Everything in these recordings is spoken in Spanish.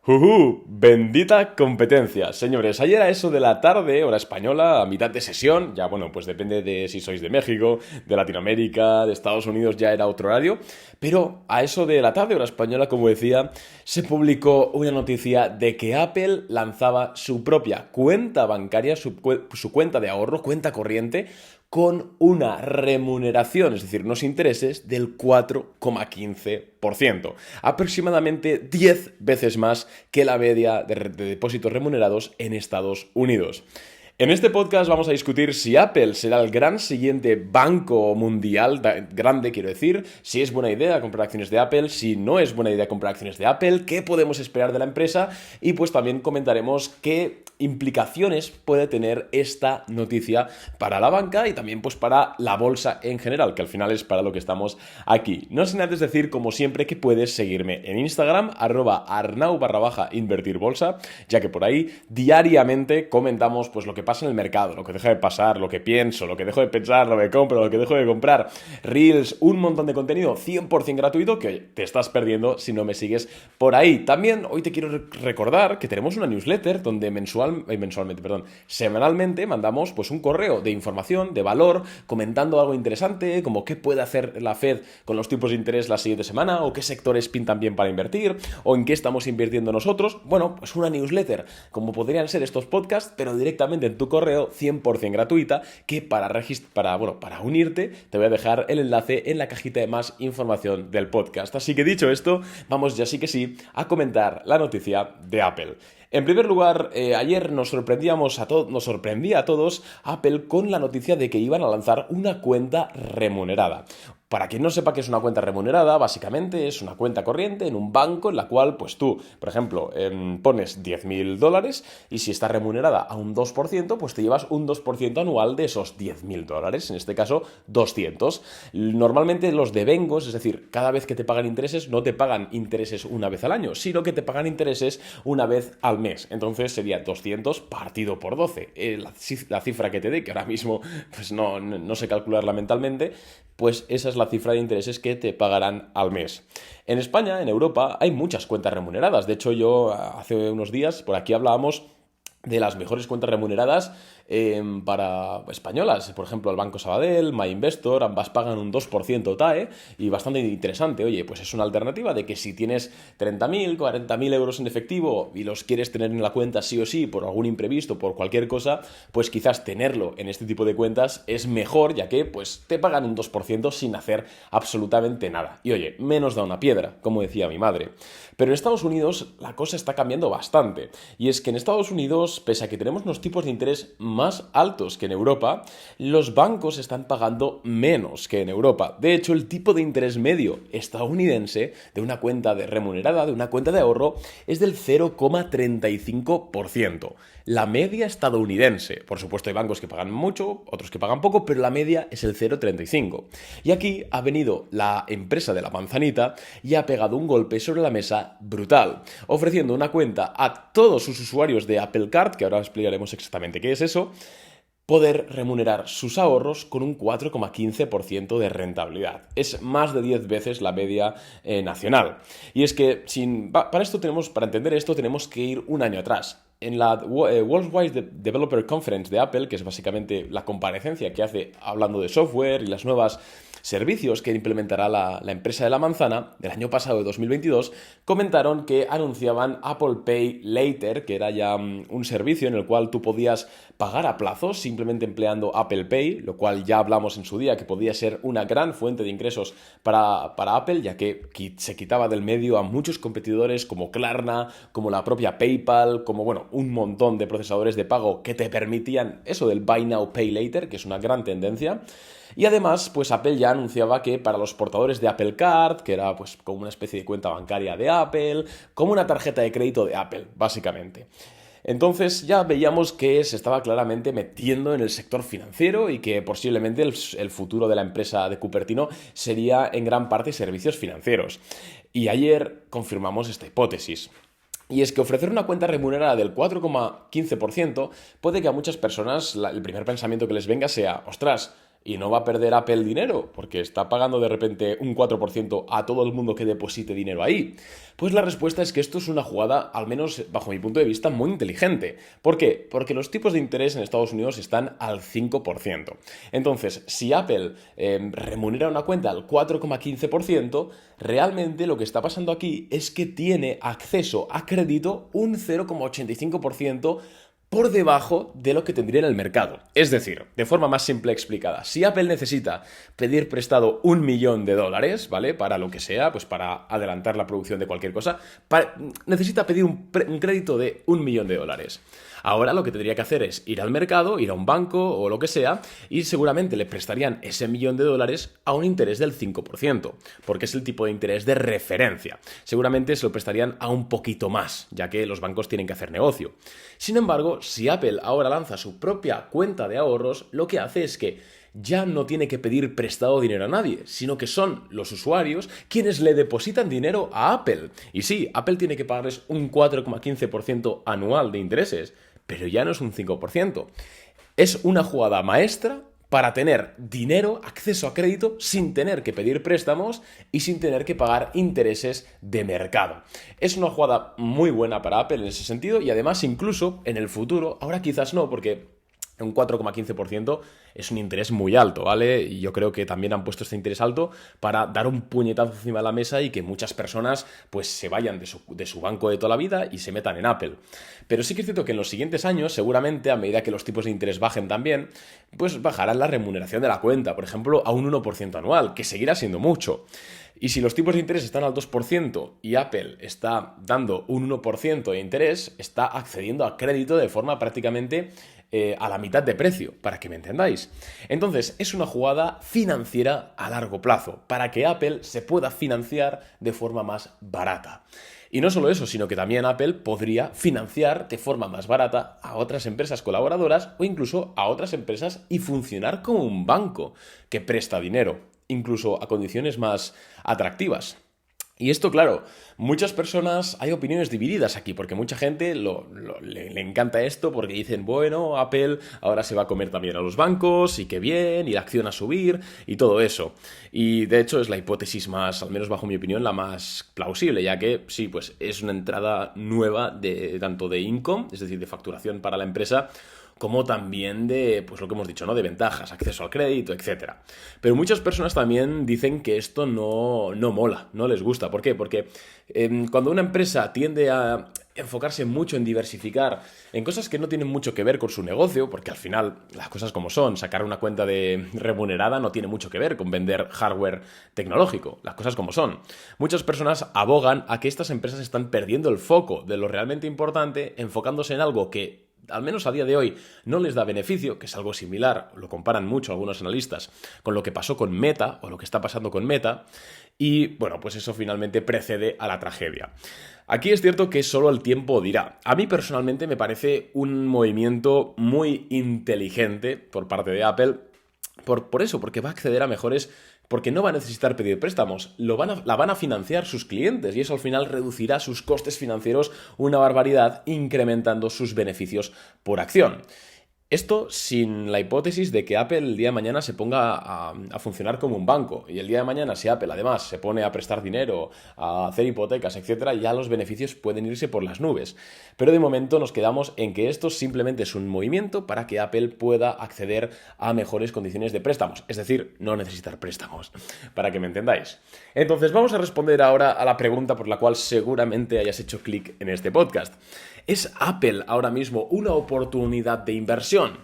Bendita competencia. Señores, ayer a eso de la tarde, hora española, a mitad de sesión, ya bueno, pues depende de si sois de México, de Latinoamérica, de Estados Unidos, ya era otro horario, pero a eso de la tarde, hora española, como decía, se publicó una noticia de que Apple lanzaba su propia cuenta bancaria, su cuenta de ahorro, cuenta corriente, con una remuneración, es decir, unos intereses del 4,15%, aproximadamente 10 veces más que la media de depósitos remunerados en Estados Unidos. En este podcast vamos a discutir si Apple será el gran siguiente banco mundial, grande quiero decir, si es buena idea comprar acciones de Apple, si no es buena idea comprar acciones de Apple, qué podemos esperar de la empresa y pues también comentaremos qué implicaciones puede tener esta noticia para la banca y también pues para la bolsa en general, que al final es para lo que estamos aquí. No sin antes decir, como siempre, que puedes seguirme en Instagram, @arnau_invertirbolsa, ya que por ahí diariamente comentamos pues lo que pasa en el mercado, lo que deja de pasar, lo que pienso, lo que dejo de pensar, lo que compro, lo que dejo de comprar, Reels, un montón de contenido 100% gratuito que te estás perdiendo si no me sigues por ahí. También hoy te quiero recordar que tenemos una newsletter donde semanalmente mandamos pues un correo de información, de valor, comentando algo interesante, como qué puede hacer la Fed con los tipos de interés la siguiente semana, o qué sectores pintan bien para invertir, o en qué estamos invirtiendo nosotros. Bueno, pues una newsletter, como podrían ser estos podcasts, pero directamente en tu correo, 100% gratuita, que para unirte te voy a dejar el enlace en la cajita de más información del podcast. Así que dicho esto, vamos ya sí que sí a comentar la noticia de Apple. En primer lugar, ayer nos sorprendía a todos Apple con la noticia de que iban a lanzar una cuenta remunerada. Para quien no sepa qué es una cuenta remunerada, básicamente es una cuenta corriente en un banco en la cual pues tú, por ejemplo, pones $10.000 y si está remunerada a un 2%, pues te llevas un 2% anual de esos $10.000, en este caso 200. Normalmente los devengos, es decir, cada vez que te pagan intereses, no te pagan intereses una vez al año, sino que te pagan intereses una vez al mes. Entonces sería 200 partido por 12. La cifra que te dé, que ahora mismo pues no sé calcularla mentalmente, pues esa es la cifra de intereses que te pagarán al mes. En España, en Europa, hay muchas cuentas remuneradas. De hecho, yo hace unos días por aquí hablábamos de las mejores cuentas remuneradas para españolas. Por ejemplo, el Banco Sabadell, MyInvestor, ambas pagan un 2% TAE y bastante interesante. Oye, pues es una alternativa de que si tienes 30.000, 40.000 euros en efectivo y los quieres tener en la cuenta sí o sí por algún imprevisto, por cualquier cosa, pues quizás tenerlo en este tipo de cuentas es mejor, ya que pues te pagan un 2% sin hacer absolutamente nada. Y oye, menos da una piedra, como decía mi madre. Pero en Estados Unidos la cosa está cambiando bastante. Y es que en Estados Unidos, pese a que tenemos unos tipos de interés más altos que en Europa, los bancos están pagando menos que en Europa. De hecho, el tipo de interés medio estadounidense de una cuenta remunerada, de una cuenta de ahorro, es del 0,35%. La media estadounidense, por supuesto hay bancos que pagan mucho, otros que pagan poco, pero la media es el 0,35%. Y aquí ha venido la empresa de la manzanita y ha pegado un golpe sobre la mesa brutal, ofreciendo una cuenta a todos sus usuarios de Apple Card, que ahora explicaremos exactamente qué es eso, poder remunerar sus ahorros con un 4,15% de rentabilidad. Es más de 10 veces la media nacional. Y es que para entender esto tenemos que ir un año atrás. En la Worldwide Developer Conference de Apple, que es básicamente la comparecencia que hace hablando de software y las nuevas servicios que implementará la empresa de la manzana del año pasado, de 2022, comentaron que anunciaban Apple Pay Later, que era ya un servicio en el cual tú podías pagar a plazos simplemente empleando Apple Pay, lo cual ya hablamos en su día que podía ser una gran fuente de ingresos para Apple, ya que se quitaba del medio a muchos competidores como Klarna, como la propia PayPal, como un montón de procesadores de pago que te permitían eso del Buy Now Pay Later, que es una gran tendencia. Y además, pues Apple ya anunciaba que para los portadores de Apple Card, que era pues como una especie de cuenta bancaria de Apple, como una tarjeta de crédito de Apple, básicamente. Entonces ya veíamos que se estaba claramente metiendo en el sector financiero y que posiblemente el futuro de la empresa de Cupertino sería en gran parte servicios financieros. Y ayer confirmamos esta hipótesis. Y es que ofrecer una cuenta remunerada del 4,15% puede que a muchas personas el primer pensamiento que les venga sea, ostras, y no va a perder Apple dinero porque está pagando de repente un 4% a todo el mundo que deposite dinero ahí. Pues la respuesta es que esto es una jugada, al menos bajo mi punto de vista, muy inteligente. ¿Por qué? Porque los tipos de interés en Estados Unidos están al 5%. Entonces, si Apple remunera una cuenta al 4,15%, realmente lo que está pasando aquí es que tiene acceso a crédito un 0,85% por debajo de lo que tendría en el mercado. Es decir, de forma más simple explicada, si Apple necesita pedir prestado $1.000.000, ¿vale? Para lo que sea, pues para adelantar la producción de cualquier cosa, necesita pedir un crédito de $1.000.000. Ahora lo que tendría que hacer es ir al mercado, ir a un banco o lo que sea, y seguramente le prestarían ese $1.000.000 a un interés del 5%, porque es el tipo de interés de referencia. Seguramente se lo prestarían a un poquito más, ya que los bancos tienen que hacer negocio. Sin embargo, si Apple ahora lanza su propia cuenta de ahorros, lo que hace es que ya no tiene que pedir prestado dinero a nadie, sino que son los usuarios quienes le depositan dinero a Apple. Y sí, Apple tiene que pagarles un 4,15% anual de intereses, pero ya no es un 5%. Es una jugada maestra para tener dinero, acceso a crédito, sin tener que pedir préstamos y sin tener que pagar intereses de mercado. Es una jugada muy buena para Apple en ese sentido y además incluso en el futuro, ahora quizás no, porque un 4,15% es un interés muy alto, ¿vale? Y yo creo que también han puesto este interés alto para dar un puñetazo encima de la mesa y que muchas personas pues se vayan de su banco de toda la vida y se metan en Apple. Pero sí que es cierto que en los siguientes años, seguramente, a medida que los tipos de interés bajen también, pues bajarán la remuneración de la cuenta, por ejemplo, a un 1% anual, que seguirá siendo mucho. Y si los tipos de interés están al 2% y Apple está dando un 1% de interés, está accediendo a crédito de forma prácticamente a la mitad de precio, para que me entendáis. Entonces, es una jugada financiera a largo plazo, para que Apple se pueda financiar de forma más barata. Y no solo eso, sino que también Apple podría financiar de forma más barata a otras empresas colaboradoras o incluso a otras empresas y funcionar como un banco que presta dinero, incluso a condiciones más atractivas. Y esto, claro, muchas personas, hay opiniones divididas aquí, porque mucha gente le encanta esto porque dicen, bueno, Apple ahora se va a comer también a los bancos, y qué bien, y la acción a subir, y todo eso. Y de hecho es la hipótesis más, al menos bajo mi opinión, la más plausible, ya que sí, pues es una entrada nueva tanto de income, es decir, de facturación para la empresa, como también de, pues lo que hemos dicho, ¿no? De ventajas, acceso al crédito, etc. Pero muchas personas también dicen que esto no mola, no les gusta. ¿Por qué? Porque cuando una empresa tiende a enfocarse mucho en diversificar en cosas que no tienen mucho que ver con su negocio, porque al final las cosas como son, sacar una cuenta de remunerada no tiene mucho que ver con vender hardware tecnológico, las cosas como son. Muchas personas abogan a que estas empresas están perdiendo el foco de lo realmente importante, enfocándose en algo que al menos a día de hoy no les da beneficio, que es algo similar, lo comparan mucho algunos analistas, con lo que pasó con Meta o lo que está pasando con Meta, y bueno, pues eso finalmente precede a la tragedia. Aquí es cierto que solo el tiempo dirá. A mí personalmente me parece un movimiento muy inteligente por parte de Apple, por eso, porque va a acceder a mejores, porque no va a necesitar pedir préstamos, la van a financiar sus clientes y eso al final reducirá sus costes financieros una barbaridad, incrementando sus beneficios por acción. Esto sin la hipótesis de que Apple el día de mañana se ponga a funcionar como un banco. Y el día de mañana, si Apple además se pone a prestar dinero, a hacer hipotecas, etcétera, ya los beneficios pueden irse por las nubes. Pero de momento nos quedamos en que esto simplemente es un movimiento para que Apple pueda acceder a mejores condiciones de préstamos. Es decir, no necesitar préstamos, para que me entendáis. Entonces vamos a responder ahora a la pregunta por la cual seguramente hayas hecho clic en este podcast. ¿Es Apple ahora mismo una oportunidad de inversión?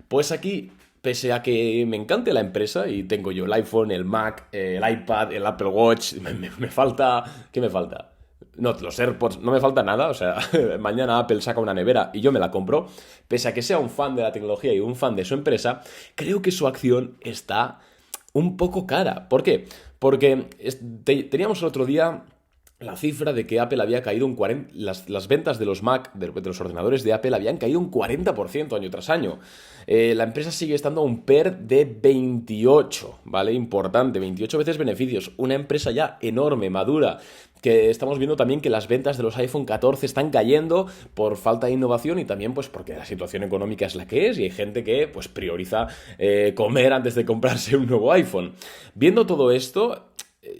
Pues aquí, pese a que me encante la empresa y tengo yo el iPhone, el Mac, el iPad, el Apple Watch, me falta... ¿Qué me falta? No, los AirPods, no me falta nada, o sea, mañana Apple saca una nevera y yo me la compro. Pese a que sea un fan de la tecnología y un fan de su empresa, creo que su acción está un poco cara. ¿Por qué? Porque teníamos el otro día la cifra de que Apple había caído un 40%, las ventas de los Mac, de los ordenadores de Apple, habían caído un 40% año tras año. La empresa sigue estando a un PER de 28, ¿vale? Importante, 28 veces beneficios. Una empresa ya enorme, madura, que estamos viendo también que las ventas de los iPhone 14 están cayendo por falta de innovación y también pues porque la situación económica es la que es y hay gente que pues prioriza comer antes de comprarse un nuevo iPhone. Viendo todo esto,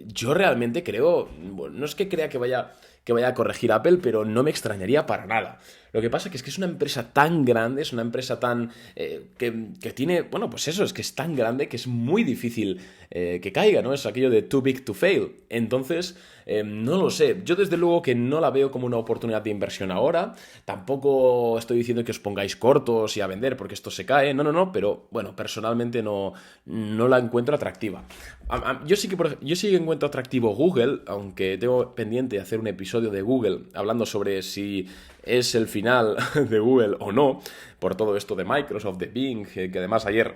yo realmente creo, bueno, no es que crea que vaya a corregir Apple, pero no me extrañaría para nada. Lo que pasa que es una empresa tan grande, es una empresa tan... que tiene... Bueno, pues eso, es que es tan grande que es muy difícil que caiga, ¿no? Es aquello de too big to fail. Entonces, no lo sé. Yo desde luego que no la veo como una oportunidad de inversión ahora. Tampoco estoy diciendo que os pongáis cortos y a vender porque esto se cae. No, pero bueno, personalmente no la encuentro atractiva. Yo sí que encuentro atractivo Google, aunque tengo pendiente de hacer un episodio de Google hablando sobre si es el final de Google o no, por todo esto de Microsoft, de Bing, que además ayer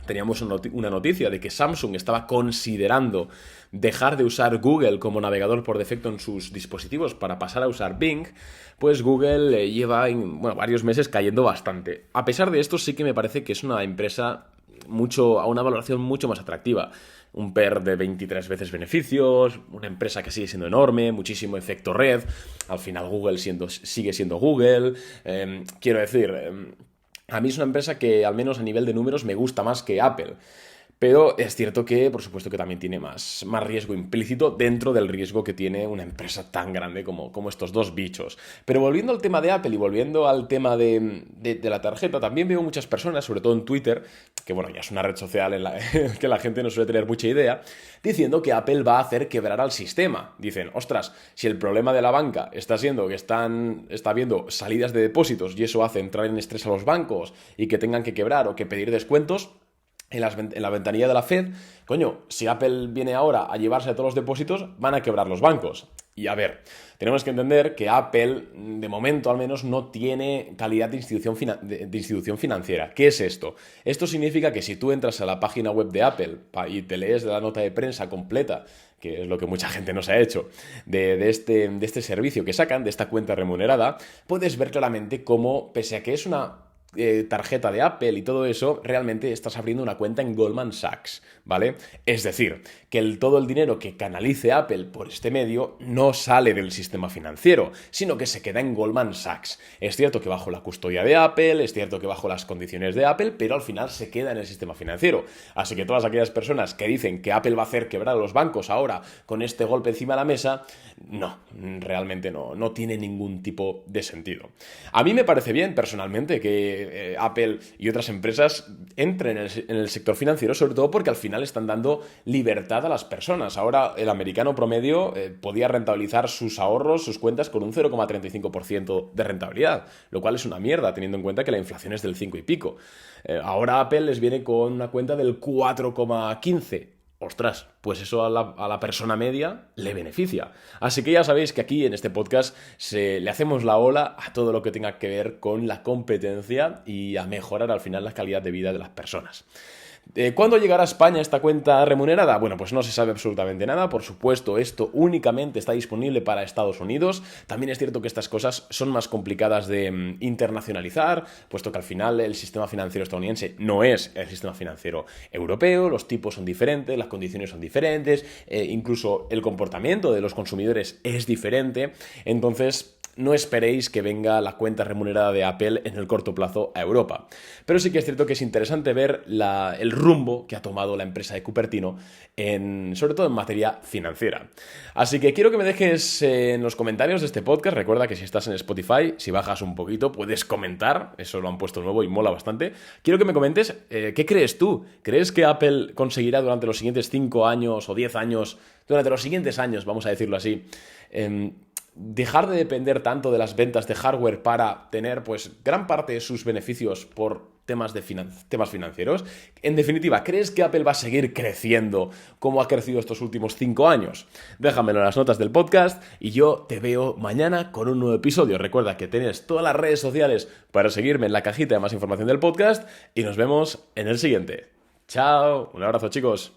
teníamos una noticia de que Samsung estaba considerando dejar de usar Google como navegador por defecto en sus dispositivos para pasar a usar Bing, pues Google lleva varios meses cayendo bastante. A pesar de esto, sí que me parece que es una empresa a una valoración mucho más atractiva. Un PER de 23 veces beneficios, una empresa que sigue siendo enorme, muchísimo efecto red, al final Google sigue siendo Google, quiero decir, a mí es una empresa que al menos a nivel de números me gusta más que Apple. Pero es cierto que, por supuesto, que también tiene más riesgo implícito dentro del riesgo que tiene una empresa tan grande como estos dos bichos. Pero volviendo al tema de Apple y volviendo al tema de la tarjeta, también veo muchas personas, sobre todo en Twitter, que bueno, ya es una red social en la que la gente no suele tener mucha idea, diciendo que Apple va a hacer quebrar al sistema. Dicen, ostras, si el problema de la banca está siendo que está habiendo salidas de depósitos y eso hace entrar en estrés a los bancos y que tengan que quebrar o que pedir descuentos, en la ventanilla de la Fed, coño, si Apple viene ahora a llevarse a todos los depósitos, van a quebrar los bancos. Y a ver, tenemos que entender que Apple, de momento al menos, no tiene calidad de institución financiera. ¿Qué es esto? Esto significa que si tú entras a la página web de Apple y te lees la nota de prensa completa, que es lo que mucha gente nos ha hecho, de este servicio que sacan, de esta cuenta remunerada, puedes ver claramente cómo, pese a que es una tarjeta de Apple y todo eso, realmente estás abriendo una cuenta en Goldman Sachs, ¿vale? Es decir, que todo el dinero que canalice Apple por este medio no sale del sistema financiero, sino que se queda en Goldman Sachs. Es cierto que bajo la custodia de Apple, es cierto que bajo las condiciones de Apple, pero al final se queda en el sistema financiero. Así que todas aquellas personas que dicen que Apple va a hacer quebrar a los bancos ahora con este golpe encima de la mesa, no, realmente no tiene ningún tipo de sentido. A mí me parece bien, personalmente, que Apple y otras empresas entren en el sector financiero, sobre todo porque al final están dando libertad a las personas. Ahora el americano promedio podía rentabilizar sus ahorros, sus cuentas con un 0,35% de rentabilidad, lo cual es una mierda teniendo en cuenta que la inflación es del 5 y pico. Ahora Apple les viene con una cuenta del 4,15%. Ostras, pues eso a la persona media le beneficia. Así que ya sabéis que aquí en este podcast le hacemos la ola a todo lo que tenga que ver con la competencia y a mejorar al final la calidad de vida de las personas. ¿Cuándo llegará a España esta cuenta remunerada? Bueno, pues no se sabe absolutamente nada. Por supuesto, esto únicamente está disponible para Estados Unidos. También es cierto que estas cosas son más complicadas de internacionalizar, puesto que al final el sistema financiero estadounidense no es el sistema financiero europeo, los tipos son diferentes, las condiciones son diferentes, incluso el comportamiento de los consumidores es diferente. Entonces, no esperéis que venga la cuenta remunerada de Apple en el corto plazo a Europa. Pero sí que es cierto que es interesante ver el rumbo que ha tomado la empresa de Cupertino, sobre todo en materia financiera. Así que quiero que me dejes en los comentarios de este podcast. Recuerda que si estás en Spotify, si bajas un poquito, puedes comentar. Eso lo han puesto nuevo y mola bastante. Quiero que me comentes, ¿qué crees tú? ¿Crees que Apple conseguirá durante los siguientes 5 años o 10 años, durante los siguientes años, vamos a decirlo así, dejar de depender tanto de las ventas de hardware para tener pues gran parte de sus beneficios por temas financieros? En definitiva, ¿crees que Apple va a seguir creciendo como ha crecido estos últimos 5 años? Déjamelo en las notas del podcast y yo te veo mañana con un nuevo episodio. Recuerda que tienes todas las redes sociales para seguirme en la cajita de más información del podcast y nos vemos en el siguiente. ¡Chao! Un abrazo, chicos.